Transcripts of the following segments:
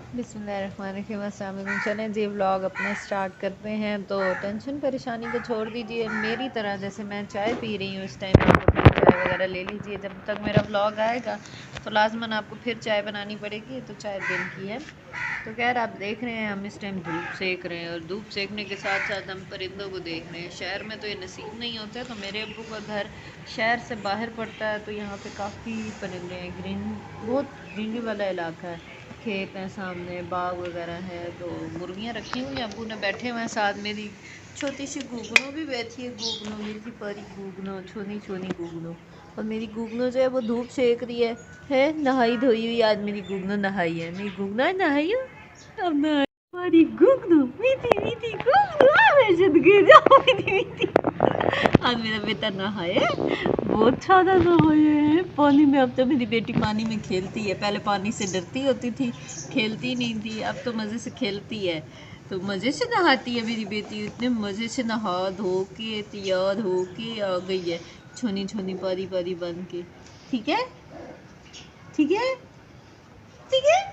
बिस्मिल्लाहिर्रहमानिर्रहीम, अस्सलाम वालेकुम। चलें जी, व्लॉग अपना स्टार्ट करते हैं। तो टेंशन परेशानी को छोड़ दीजिए, मेरी तरह जैसे मैं चाय पी रही हूँ इस टाइम, आप अपनी चाय वगैरह ले लीजिए। जब तक मेरा व्लॉग आएगा तो लाजमन आपको फिर चाय बनानी पड़ेगी, तो चाय दिन की है। तो खैर आप देख रहे हैं हम इस टाइम धूप सेक रहे हैं, और धूप सेकने के साथ साथ हम परिंदों को देख रहे हैं। शहर में तो ये नसीब नहीं होता, तो मेरे अब्बू का घर शहर से बाहर पड़ता है, तो यहाँ पे काफ़ी परिंदे हैं। बहुत ग्रीनरी वाला इलाका है, खेत हैं सामने, बाग वगैरह है। तो मुर्गियाँ रखी हुई हैं, अब्बू ने बैठे हुए हैं साथ। मेरी छोटी सी गुगनू भी बैठी है, गुगनू मेरी परी गुगनू, छोनी छोनी गुगनू। और मेरी गुगनू जो है वो धूप सेक रही है नहाई धोई हुई। आज मेरी गुगनू नहाई है, मेरी गुगना नहाई हो अब नहाई हमारी गुगनू, मीठी मीठी गुगनू। मैं शुद्ध गिर जाऊँ, मीठी मीठी। आज मेरा बेटा नहाए, बहुत ज़्यादा नहाए है पानी में। अब तो मेरी बेटी पानी में खेलती है, पहले पानी से डरती होती थी, खेलती नहीं थी, अब तो मज़े से खेलती है। तो मज़े से नहाती है मेरी बेटी, इतने मज़े से नहा धो के तैयार हो के आ गई है, छोनी छोनी पारी पारी बन के। ठीक है, ठीक है, ठीक है।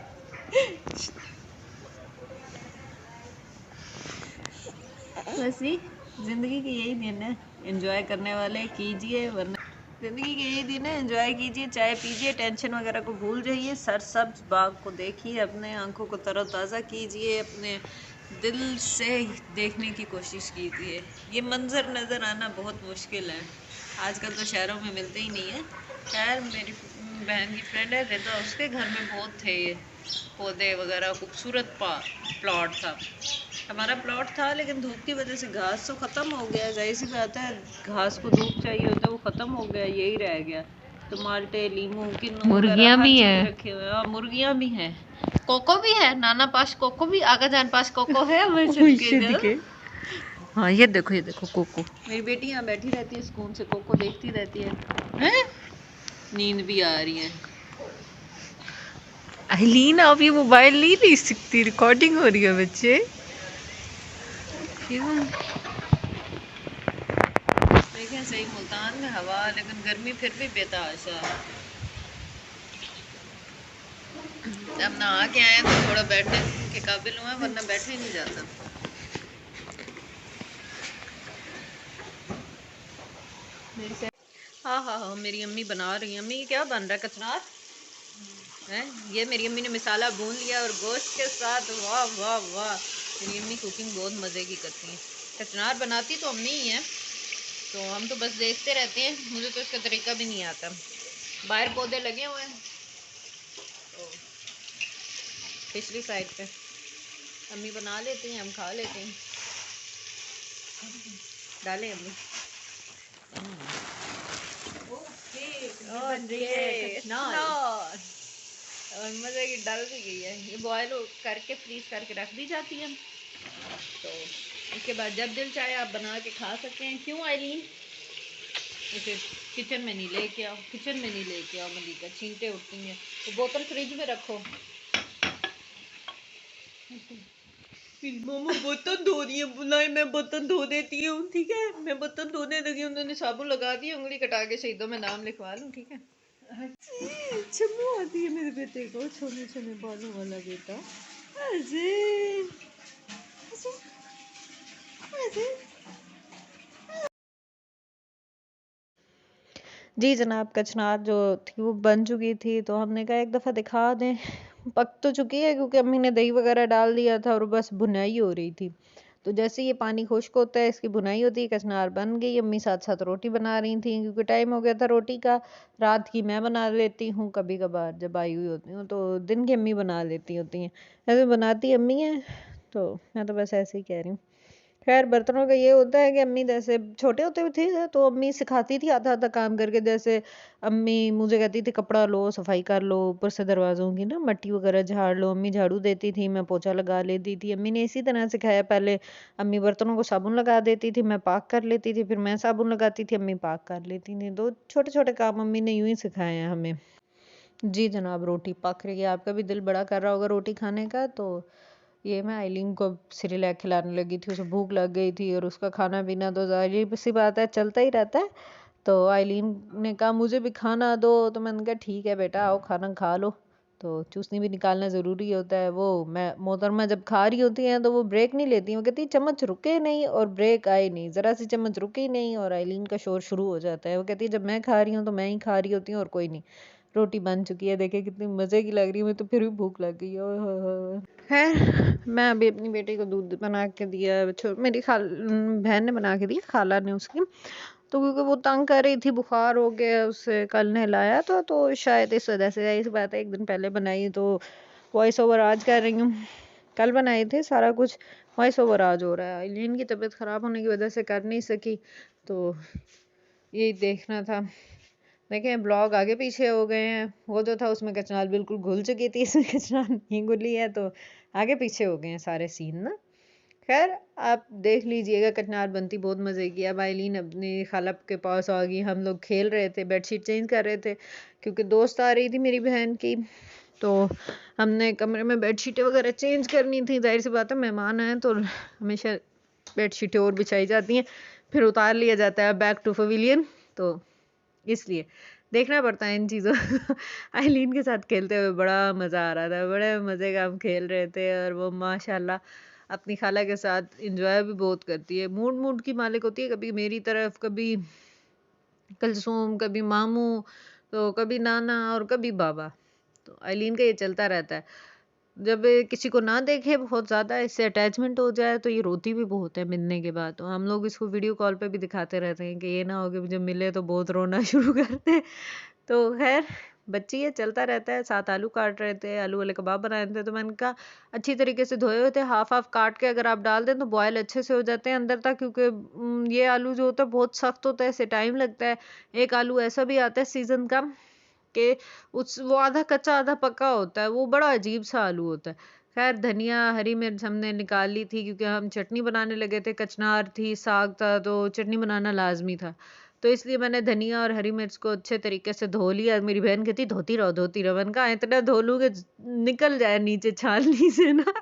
बस ही ज़िंदगी के यही दिन है, एंजॉय करने वाले कीजिए, वरना ज़िंदगी के यही दिन है, एंजॉय कीजिए, चाय पीजिए, टेंशन वगैरह को भूल जाइए, सरसब्ज बाग को देखिए, अपने आंखों को तरोताज़ा कीजिए, अपने दिल से देखने की कोशिश कीजिए। ये मंजर नज़र आना बहुत मुश्किल है, आजकल तो शहरों में मिलते ही नहीं है। खैर मेरी बहन की फ्रेंड है रिदा, उसके घर में बहुत थे ये पौधे वगैरह, खूबसूरत प्लॉट था। हमारा प्लॉट था, लेकिन धूप की वजह से घास तो ख़त्म हो गया, जाहिर सी बात है, घास को धूप चाहिए होता है, वो ख़त्म हो गया, यही रह गया। तो माल्टे, लीमू, किन्नू मुर्गियाँ भी हैं, रखे हुए हैं, मुर्गियाँ भी हैं, कोको भी है, नाना पास कोको भी, आगा जान पास कोको है। के हाँ ये देखो कोको, मेरी बेटी यहाँ बैठी रहती है सुकून से, कोको देखती रहती है? नींद भी आ रही है। अहलीन आप ये मोबाइल नहीं सकती, रिकॉर्डिंग हो रही है बच्चे। देखें सही, मुल्तान में हवा, लेकिन गर्मी फिर भी बेतहाशा है। अब नहा के आए तो थोड़ा बैठने के काबिल हुआ, वरना बैठे ही नहीं जाता। हाँ हाँ हाँ, मेरी अम्मी बना रही है। अम्मी ये क्या बन रहा है, कचनार है? ये मेरी अम्मी ने मिसाला भून लिया और गोश्त के साथ, वाह वाह वाह। मेरी अम्मी कुकिंग बहुत मज़े की करती हैं। कचनार बनाती तो अम्मी ही हैं, तो हम तो बस देखते रहते हैं, मुझे तो इसका तरीका भी नहीं आता। बाहर पौधे लगे हुए हैं, तो पिछली साइड पे अम्मी बना लेती हैं, हम खा लेते हैं। डालें अम्मी? और मज़े की डल भी गई है, ये बॉयल करके फ्रीज करके रख दी जाती है, तो उसके बाद जब दिल चाहे आप बना के खा सकते हैं। क्यों आइलीन? इसे किचन में नहीं लेके आओ, किचन में नहीं लेके आओ मलिका, छींटे उठती हैं। तो बोतल फ्रिज में रखो। मामा बर्तन धो रही है, बुलाए, मैं बर्तन धो देती हूँ, ठीक है? मैं बर्तन धोने लगी, उन्होंने साबुन लगा दिया, उंगली कटा के शहीदों में नाम लिखवा लूँ, ठीक है? छम्मू आती है मेरे बेटे को, छोने छोने बालों वाला बेटा। अजय अजय जी जनाब, कचनार जो थी वो बन चुकी थी, तो हमने कहा एक दफ़ा दिखा दें। पक तो चुकी है, क्योंकि अम्मी ने दही वगैरह डाल दिया था, और बस भुनाई हो रही थी। तो जैसे ये पानी खुश्क होता है, इसकी भुनाई होती है, कचनार बन गई। अम्मी साथ साथ रोटी बना रही थी, क्योंकि टाइम हो गया था रोटी का। रात की मैं बना लेती हूँ कभी कभार, जब आई हुई होती हूँ, तो दिन की अम्मी बना लेती होती हैं। ऐसे बनाती अम्मी है, तो मैं तो बस ऐसे ही कह रही हूँ। खैर बर्तनों का ये होता है कि अम्मी जैसे छोटे होते भी थे, तो अम्मी सिखाती थी आधा आधा काम करके। जैसे अम्मी मुझे कहती थी कपड़ा लो, सफाई कर लो, ऊपर से दरवाज़ों की ना मट्टी वगैरह झाड़ लो। अम्मी झाड़ू देती थी, मैं पोछा लगा लेती थी। अम्मी ने इसी तरह सिखाया। पहले अम्मी बर्तनों को साबुन लगा देती थी, मैं पाक कर लेती थी, फिर मैं साबुन लगाती थी, अम्मी पाक कर लेती थी। दो छोटे छोटे काम अम्मी ने यूं ही सिखाए हैं हमें। जी जनाब, रोटी पक रही है, आपका भी दिल बड़ा कर रहा होगा रोटी खाने का। तो ये मैं आइलिन को सिरिलैक खिलाने लगी थी, उसे भूख लग गई थी, और उसका खाना पीना तो ज़ाहिर सी बात है चलता ही रहता है। तो आइलिन ने कहा मुझे भी खाना दो, तो मैंने कहा ठीक है बेटा, आओ खाना खा लो। तो चूसनी भी निकालना ज़रूरी होता है। वो मैं मोहतरमा जब खा रही होती हैं तो वो ब्रेक नहीं लेती, वो कहती चम्मच रुके नहीं और ब्रेक आए नहीं, ज़रा सी चम्मच रुकी नहीं और आइलीन का शोर शुरू हो जाता है। वो कहती है जब मैं खा रही हूँ तो मैं ही खा रही होती हूँ और कोई नहीं। रोटी बन चुकी है, देखे कितनी मज़े की लग रही है, मैं तो फिर भी भूख लग गई है। ओए होए होए। खैर मैं अभी अपनी बेटी को दूध बना के दिया, मेरी बहन ने बना के दिया, खाला ने उसकी। तो क्योंकि वो तंग कर रही थी, बुखार हो गया, उसे कल नहलाया तो शायद इस वजह से, इस बात है एक दिन पहले बनाई तो वॉइस ओवर आज कर रही हूँ। कल बनाए थे सारा कुछ, वॉइस ओवर आज हो रहा है। आइलीन की तबीयत ख़राब होने की वजह से कर नहीं सकी, तो यही देखना था। देखें ब्लॉग आगे पीछे हो गए हैं, वो जो था उसमें कचनाल बिल्कुल घुल चुकी थी, इसमें कचनाल नहीं घुली है, तो आगे पीछे हो गए हैं सारे सीन ना। खैर आप देख लीजिएगा, कचनार बनती बहुत मज़े की। अब आइलीन अपनी खाला के पास आ गई, हम लोग खेल रहे थे, बेडशीट चेंज कर रहे थे क्योंकि दोस्त आ रही थी मेरी बहन की, तो हमने कमरे में बेडशीटें वगैरह चेंज करनी थी। जाहिर सी बात है मेहमान आए तो हमेशा बेडशीटें और बिछाई जाती हैं, फिर उतार लिया जाता है बैक टू पवेलियन, तो इसलिए देखना पड़ता है इन चीज़ों आइलीन के साथ खेलते हुए बड़ा मज़ा आ रहा था, बड़े मज़े का हम खेल रहे थे। और वो माशाल्लाह अपनी खाला के साथ इंजॉय भी बहुत करती है, मूड मूड की मालिक होती है, कभी मेरी तरफ, कभी कलसूम, कभी मामू, तो कभी नाना और कभी बाबा। तो आइलीन का ये चलता रहता है। जब किसी को ना देखे बहुत ज़्यादा, इससे अटैचमेंट हो जाए तो ये रोती भी बहुत है मिलने के बाद। तो हम लोग इसको वीडियो कॉल पे भी दिखाते रहते हैं कि ये ना हो कि जब मिले तो बहुत रोना शुरू कर दे। तो खैर बच्ची है, चलता रहता है। साथ आलू काट रहे थे, आलू वाले कबाब बनाए थे, तो मैंने कहा अच्छी तरीके से धोए हुए थे, हाफ हाफ काट के अगर आप डाल दें तो बॉयल अच्छे से हो जाते हैं अंदर तक, क्योंकि ये आलू जो होता है बहुत सख्त होता है, इसे टाइम लगता है। एक आलू ऐसा भी आता है सीजन का कि वो आधा कच्चा आधा पका होता है, वो बड़ा अजीब सा आलू होता है। खैर धनिया हरी मिर्च हमने निकाल ली थी क्योंकि हम चटनी बनाने लगे थे, कचनार थी, साग था, तो चटनी बनाना लाजमी था। तो इसलिए मैंने धनिया और हरी मिर्च को अच्छे तरीके से धो लिया। मेरी बहन कहती धोती रहो धोती रहो, मैंने कहा इतना धो लूँगे निकल जाए नीचे छालनी से ना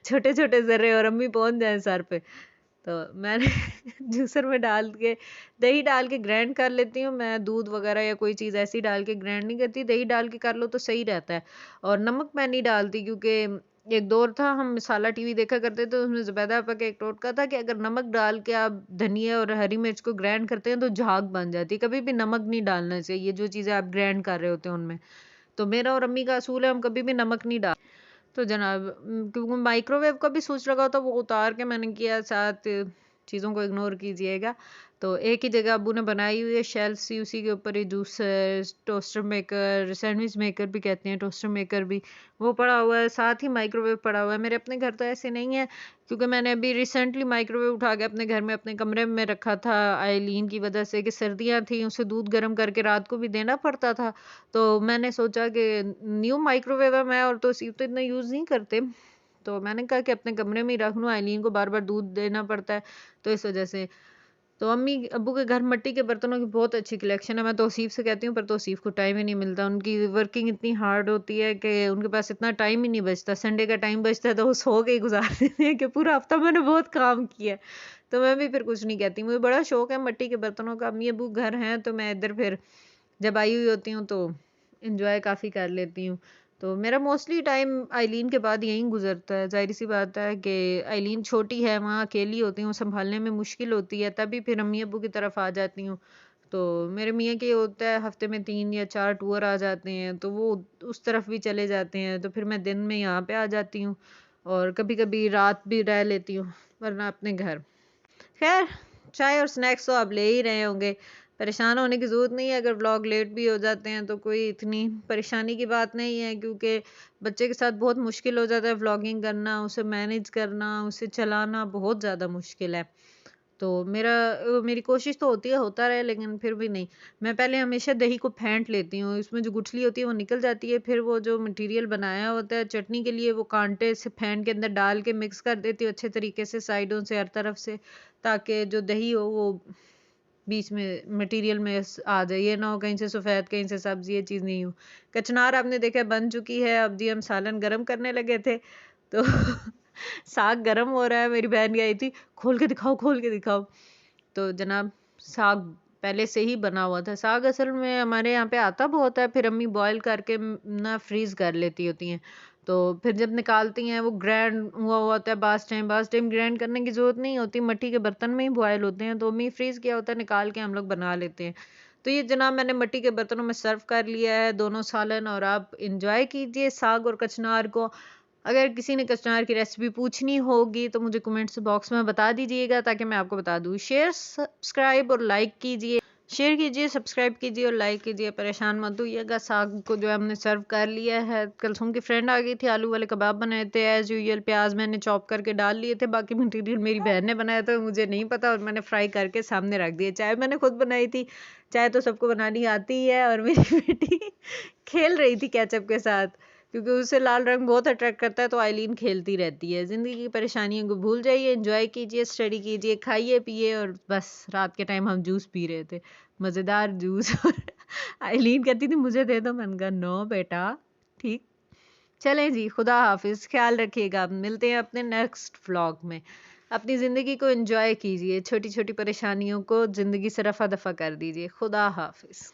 छोटे छोटे जर्रे और अम्मी पहुंच जाए सर पे। तो मैंने जूसर में डाल के, दही डाल के ग्राइंड कर लेती हूँ मैं, दूध वगैरह या कोई चीज़ ऐसी डाल के ग्राइंड नहीं करती, दही डाल के कर लो तो सही रहता है। और नमक मैं नहीं डालती क्योंकि एक दौर था हम मसाला टीवी देखा करते थे, उसमें ज़ुबैदा आपा का एक टोटका था कि अगर नमक डाल के आप धनिया और हरी मिर्च को ग्राइंड करते हैं तो झाग बन जाती है। कभी भी नमक नहीं डालना चाहिए जो चीज़ें आप ग्राइंड कर रहे होते हैं उनमें। तो मेरा और अम्मी का असूल है, हम कभी भी नमक नहीं डाल। तो जनाब क्योंकि माइक्रोवेव का भी सोच रखा था, वो उतार के मैंने किया, साथ चीज़ों को इग्नोर कीजिएगा। तो एक ही जगह अब्बू ने बनाई हुई है शेल्फ सी, उसी के ऊपर ही juicer, toaster maker, sandwich maker भी कहते हैं, टोस्टर मेकर भी वो पड़ा हुआ है, साथ ही माइक्रोवेव पड़ा हुआ है। मेरे अपने घर तो ऐसे नहीं है क्योंकि मैंने अभी रिसेंटली माइक्रोवेव उठा के अपने घर में अपने कमरे में रखा था, आइलीन की वजह से कि सर्दियाँ थी, उसे दूध गर्म करके रात को भी देना पड़ता था। तो मैंने सोचा कि न्यू माइक्रोवेव है, मैं और तो सीप तो इतना यूज़ नहीं करते, तो मैंने कहा कि अपने कमरे में ही रख लूँ, आइलीन को बार बार दूध देना पड़ता है तो इस वजह से। तो अम्मी अब्बू के घर मिट्टी के बर्तनों की बहुत अच्छी कलेक्शन है। मैं तौसीफ से कहती हूँ पर तौसीफ को टाइम ही नहीं मिलता, उनकी वर्किंग इतनी हार्ड होती है कि उनके पास इतना टाइम ही नहीं बचता। संडे का टाइम बचता है तो वो सो के ही गुजार देते हैं कि पूरा हफ्ता मैंने बहुत काम किया है। तो मैं भी फिर कुछ नहीं कहती, मुझे बड़ा शौक है मिट्टी के बर्तनों का। अम्मी अब्बू घर हैं तो मैं इधर फिर जब आई हुई होती हूँ तो इंजॉय काफ़ी कर लेती हूँ। तो मेरा मोस्टली टाइम आइलीन के बाद यहीं गुजरता है। ज़ाहिर सी बात है कि आइलीन छोटी है, वहाँ अकेली होती हूँ, संभालने में मुश्किल होती है, तभी फिर अम्मी अब्बू की तरफ आ जाती हूँ। तो मेरे मियाँ के होता है हफ्ते में 3 या 4 टूर आ जाते हैं, तो वो उस तरफ भी चले जाते हैं, तो फिर मैं दिन में यहाँ पे आ जाती हूँ और कभी कभी रात भी रह लेती हूँ, वरना अपने घर। खैर चाय और स्नैक्स तो आप ले ही रहे होंगे, परेशान होने की ज़रूरत नहीं है अगर व्लॉग लेट भी हो जाते हैं, तो कोई इतनी परेशानी की बात नहीं है क्योंकि बच्चे के साथ बहुत मुश्किल हो जाता है व्लॉगिंग करना, उसे मैनेज करना, उसे चलाना बहुत ज़्यादा मुश्किल है। तो मेरी कोशिश तो होती है होता रहे, लेकिन फिर भी नहीं। मैं पहले हमेशा दही को फेंट लेती हूँ, इसमें जो गुठली होती है वो निकल जाती है, फिर वो जो मटेरियल बनाया होता है चटनी के लिए वो कांटे से फेंट के अंदर डाल के मिक्स कर देती हूँ अच्छे तरीके से साइडों से हर तरफ से, ताकि जो दही हो वो बीच में मटेरियल में आ जाए, ये ना हो कहीं से सफ़ेद कहीं से सब्ज़ी, ये चीज़ नहीं हो। कचनार आपने देखा बन चुकी है। अब जी हम सालन गरम करने लगे थे तो साग गरम हो रहा है, मेरी बहन आई थी खोल के दिखाओ खोल के दिखाओ, तो जनाब साग पहले से ही बना हुआ था। साग असल में हमारे यहाँ पे आता बहुत है, फिर अम्मी बॉयल करके ना फ्रीज कर लेती होती हैं, तो फिर जब निकालती हैं वो ग्राइंड हुआ हुआ होता है। बास टाइम ग्राइंड करने की जरूरत नहीं होती, मिट्टी के बर्तन में ही बॉयल होते हैं, तो अम्मी फ्रीज किया होता है निकाल के हम लोग बना लेते हैं। तो ये जनाब मैंने मिट्टी के बर्तनों में सर्व कर लिया है दोनों सालन, और आप इंजॉय कीजिए साग और कचनार को। अगर किसी ने कचनार की रेसिपी पूछनी होगी तो मुझे कमेंट्स बॉक्स में बता दीजिएगा ताकि मैं आपको बता दूँ। शेयर सब्सक्राइब और लाइक कीजिए, शेयर कीजिए, सब्सक्राइब कीजिए और लाइक कीजिए। परेशान मत होइएगा, साग को जो है हमने सर्व कर लिया है। कलसुम की फ्रेंड आ गई थी, आलू वाले कबाब बनाए थे एज यूजुअल, प्याज मैंने चॉप करके डाल लिए थे, बाकी मटीरियल मेरी बहन ने बनाया था, मुझे नहीं पता, और मैंने फ्राई करके सामने रख दिया। चाय मैंने खुद बनाई थी, चाय तो सबको बनानी आती ही है, और मेरी बेटी खेल रही थी केचप के साथ, क्योंकि उसे लाल रंग बहुत अट्रैक्ट करता है, तो आइलीन खेलती रहती है। ज़िंदगी की परेशानियों को भूल जाइए, एंजॉय कीजिए, स्टडी कीजिए, खाइए पिए, और बस रात के टाइम हम जूस पी रहे थे, मज़ेदार जूस। और आइलीन कहती थी मुझे दे दो, मैंने कहा नो बेटा, ठीक। चलें जी, खुदा हाफिज़, ख्याल रखिएगा। मिलते हैं अपने नेक्स्ट व्लॉग में। अपनी ज़िंदगी को एंजॉय कीजिए, छोटी छोटी परेशानियों को ज़िंदगी से रफा दफा कर दीजिए। खुदा हाफिज़।